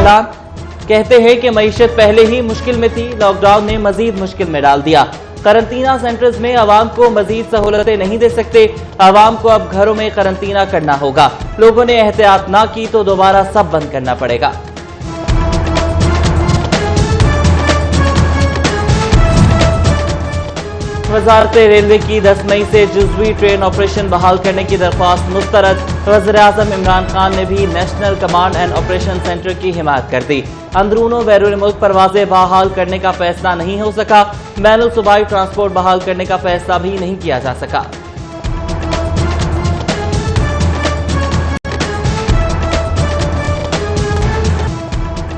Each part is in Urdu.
اعلان، کہتے ہیں کہ معیشت پہلے ہی مشکل میں تھی، لاک ڈاؤن نے مزید مشکل میں ڈال دیا۔ قرنطینہ سینٹرز میں عوام کو مزید سہولتیں نہیں دے سکتے، عوام کو اب گھروں میں قرنطینہ کرنا ہوگا۔ لوگوں نے احتیاط نہ کی تو دوبارہ سب بند کرنا پڑے گا۔ وزارت ریلوے کی 10 مئی سے جزوی ٹرین آپریشن بحال کرنے کی درخواست مسترد۔ وزیر اعظم عمران خان نے بھی national command and operation centre کی حمایت کر دی۔ اندرون و بیرون ملک پروازیں بحال کرنے کا فیصلہ نہیں ہو سکا، بین الصوبائی ٹرانسپورٹ بحال کرنے کا فیصلہ بھی نہیں کیا جا سکا۔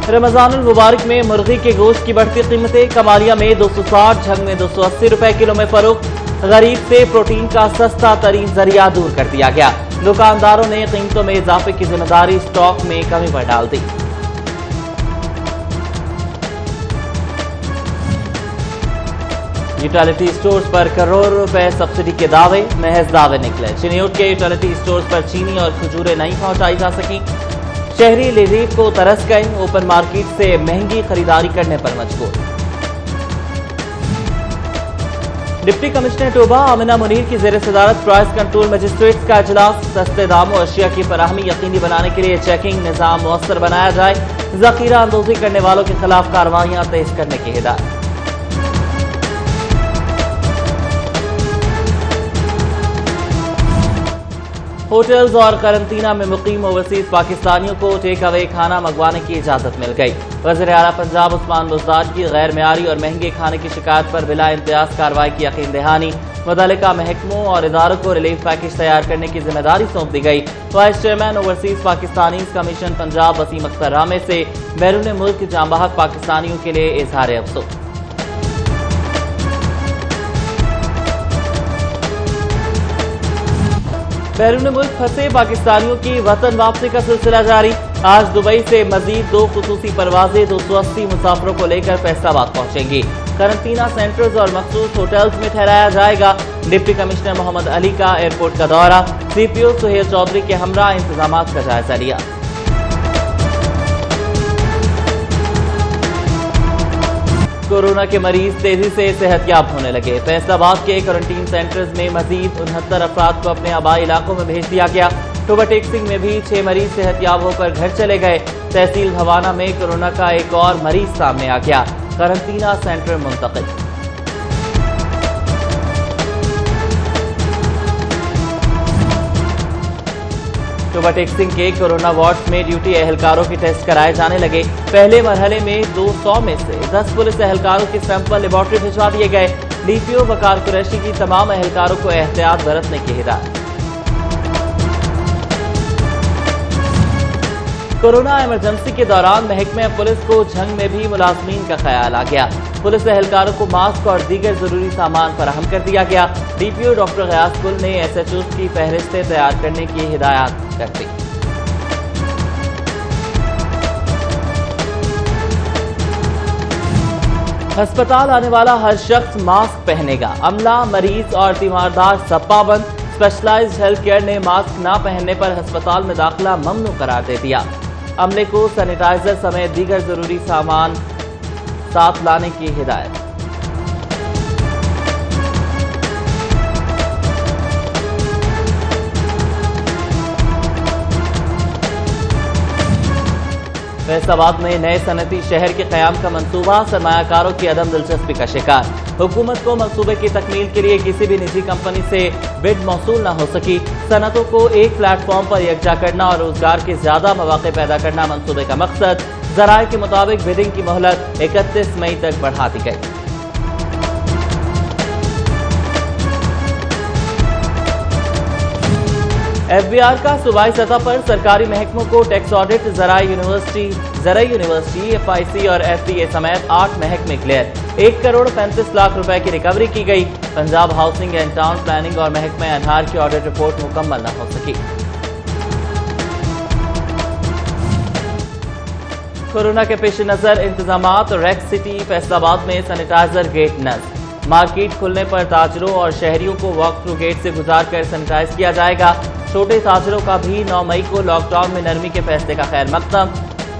رمضان المبارک میں مرغی کے گوشت کی بڑھتی قیمتیں، کمالیہ میں 260، جھنگ میں 280 روپے کلو میں فروخت۔ غریب سے پروٹین کا سستا ترین ذریعہ دور کر دیا گیا۔ دکانداروں نے قیمتوں میں اضافے کی ذمہ داری سٹاک میں کمی پر ڈال دی۔ یوٹیلیٹی سٹورز پر کروڑ روپے سبسڈی کے دعوے، محض دعوے نکلے۔ چنیوٹ کے یوٹیلیٹی سٹورز پر چینی اور کھجوریں نہیں پہنچائی جا سکیں۔ شہری لیزیف کو ترس گئے، اوپن مارکیٹ سے مہنگی خریداری کرنے پر مجبور۔ ڈپٹی کمشنر ٹوبہ آمنہ منیر کی زیر صدارت پرائس کنٹرول مجسٹریٹس کا اجلاس، سستے داموں اشیاء کی فراہمی یقینی بنانے کے لیے چیکنگ نظام مؤثر بنایا جائے، ذخیرہ اندوزی کرنے والوں کے خلاف کارروائیاں تیز کرنے کی ہدایت۔ ہوٹلز اور قرنطینہ میں مقیم اوورسیز پاکستانیوں کو ٹیک اوے کھانا منگوانے کی اجازت مل گئی۔ وزیر اعلیٰ پنجاب عثمان بزدار کی غیر معیاری اور مہنگے کھانے کی شکایت پر بلا امتیاز کارروائی کی یقین دہانی، متعلقہ محکموں اور اداروں کو ریلیف پیکج تیار کرنے کی ذمہ داری سونپ دی گئی۔ Vice chairman overseas Pakistanis commission Punjab Waseem Akhtar Ramay سے بیرون ملک جاں بحق پاکستانیوں کے لیے اظہار افسوس۔ بیرون ملک پھنسے پاکستانیوں کی وطن واپسی کا سلسلہ جاری۔ آج دبئی سے مزید 2 خصوصی پروازیں 280 مسافروں کو لے کر فیصل آباد پہنچیں گی۔ قرنطینہ سینٹرز اور مخصوص ہوٹلز میں ٹھہرایا جائے گا۔ ڈپٹی کمشنر محمد علی کا ایئرپورٹ کا دورہ، سی پی او سہیل چودھری کے ہمراہ انتظامات کا جائزہ لیا۔ کورونا کے مریض تیزی سے صحت یاب ہونے لگے۔ فیصل آباد کے کوارنٹین سینٹرز میں مزید 69 افراد کو اپنے آبائی علاقوں میں بھیج دیا گیا۔ ٹوبہ ٹیکسنگ میں بھی 6 مریض صحت یاب ہو کر گھر چلے گئے۔ تحصیل بھوانہ میں کورونا کا ایک اور مریض سامنے آ گیا، قرنطینہ سینٹر منتقل۔ ٹوبہ ٹیکسنگ کے کورونا وارڈز میں ڈیوٹی اہلکاروں کے ٹیسٹ کرائے جانے لگے۔ پہلے مرحلے میں 200 میں سے 10 پولیس اہلکاروں کے سیمپل لیبارٹری بھجوا دیے گئے۔ ڈی پی او وقار قریشی کی تمام اہلکاروں کو احتیاط برتنے کی ہدایت۔ کورونا ایمرجنسی کے دوران محکمہ پولیس کو جھنگ میں بھی ملازمین کا خیال آ گیا۔ پولیس اہلکاروں کو ماسک اور دیگر ضروری سامان فراہم کر دیا گیا۔ ڈی پی او ڈاکٹر غیاث گل نے ایس ایچ اوز کی فہرستیں تیار کرنے کی ہدایات کر دی۔ ہسپتال آنے والا ہر شخص ماسک پہنے گا، عملہ، مریض اور تیماردار سب پابند۔ اسپیشلائزڈ ہیلتھ کیئر نے ماسک نہ پہننے پر ہسپتال میں داخلہ ممنوع قرار دے دیا۔ عملے کو سینیٹائزر سمیت دیگر ضروری سامان ساتھ لانے کی ہدایت۔ فیصل آباد میں نئے صنعتی شہر کے قیام کا منصوبہ، سرمایہ کاروں کی عدم دلچسپی کا شکار۔ حکومت کو منصوبے کی تکمیل کے لیے کسی بھی نجی کمپنی سے بڈ موصول نہ ہو سکی۔ صنعتوں کو ایک پلیٹ فارم پر یکجا کرنا اور روزگار کے زیادہ مواقع پیدا کرنا منصوبے کا مقصد۔ ذرائع کے مطابق بڈنگ کی مہلت 31 مئی تک بڑھا دی گئی۔ ایف بی آر کا صوبائی سطح پر سرکاری محکموں کو ٹیکس آڈٹ، زرعی یونیورسٹی، ایف آئی سی اور ایف ڈی اے سمیت 8 محکمے کلیئر۔ 1 کروڑ 35 لاکھ روپے کی ریکوری کی گئی۔ Punjab housing and town planning اور محکمہ انہار کی آڈٹ رپورٹ مکمل نہ ہو سکی۔ کورونا کے پیش نظر انتظامات، ریکس سٹی فیصل آباد میں سینیٹائزر گیٹ نصب۔ مارکیٹ کھلنے پر تاجروں اور شہریوں کو واک تھرو گیٹ سے گزار کر سینیٹائز کیا جائے گا۔ چھوٹے تاجروں کا بھی 9 مئی کو لاک ڈاؤن میں نرمی کے فیصلے کا خیر مقدم۔